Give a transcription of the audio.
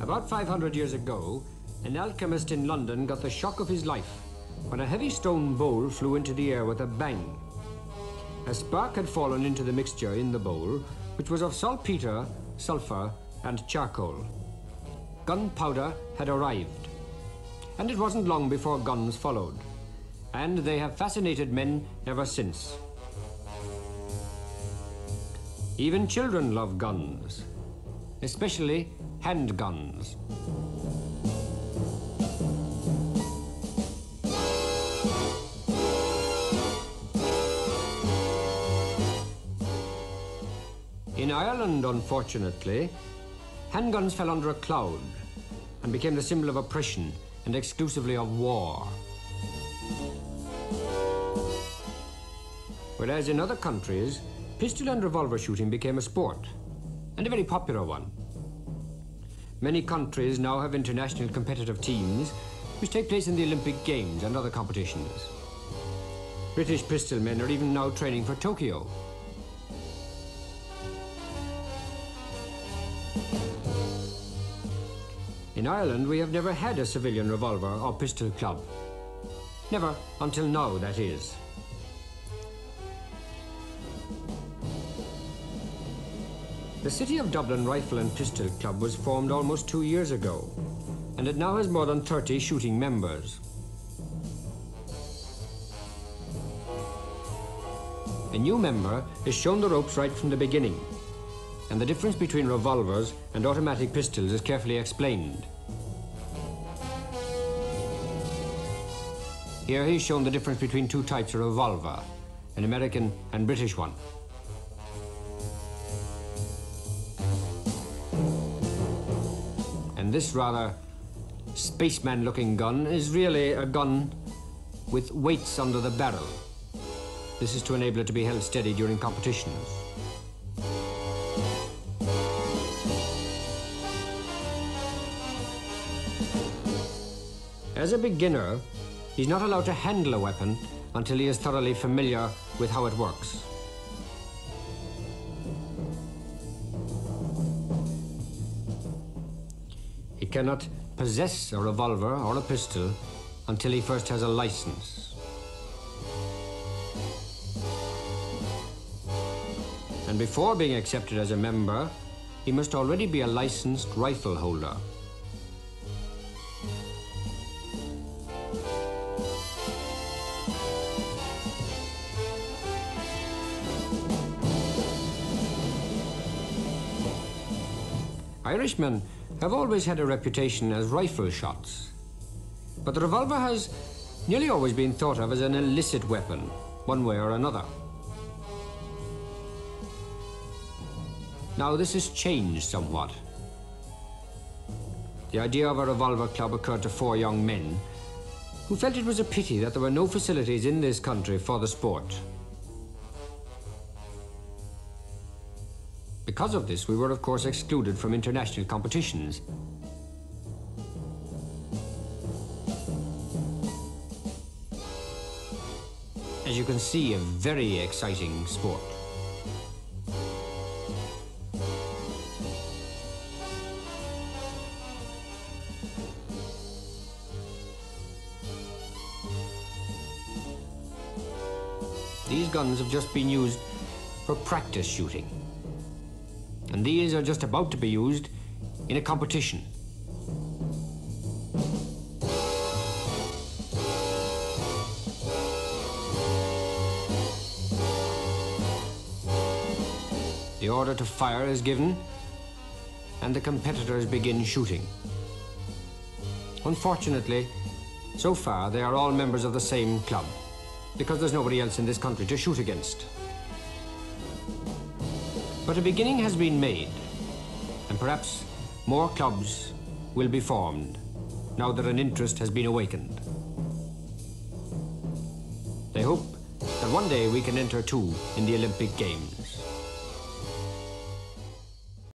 About 500 years ago, an alchemist in London got the shock of his life when a heavy stone bowl flew into the air with a bang. A spark had fallen into the mixture in the bowl, which was of saltpeter, sulphur, and charcoal. Gunpowder had arrived, and it wasn't long before guns followed, and they have fascinated men ever since. Even children love guns, especially handguns. In Ireland, unfortunately, handguns fell under a cloud and became the symbol of oppression and exclusively of war. Whereas in other countries, pistol and revolver shooting became a sport, and a very popular one. Many countries now have international competitive teams which take place in the Olympic Games and other competitions. British pistol men are even now training for Tokyo. In Ireland, we have never had a civilian revolver or pistol club. Never until now, that is. The City of Dublin Rifle and Pistol Club was formed almost 2 years ago, and it now has more than 30 shooting members. A new member is shown the ropes right from the beginning, and the difference between revolvers and automatic pistols is carefully explained. Here he's shown the difference between two types of revolver, an American and British one. And this rather spaceman-looking gun is really a gun with weights under the barrel. This is to enable it to be held steady during competitions. As a beginner, he's not allowed to handle a weapon until he is thoroughly familiar with how it works. He cannot possess a revolver or a pistol until he first has a license. And before being accepted as a member, he must already be a licensed rifle holder. Irishmen have always had a reputation as rifle shots, but the revolver has nearly always been thought of as an illicit weapon, one way or another. Now this has changed somewhat. The idea of a revolver club occurred to 4 young men who felt it was a pity that there were no facilities in this country for the sport. Because of this, we were of course excluded from international competitions. As you can see, a very exciting sport. These guns have just been used for practice shooting, and these are just about to be used in a competition. The order to fire is given, and the competitors begin shooting. Unfortunately, so far they are all members of the same club, because there's nobody else in this country to shoot against. But a beginning has been made, and perhaps more clubs will be formed now that an interest has been awakened. They hope that one day we can enter too in the Olympic Games.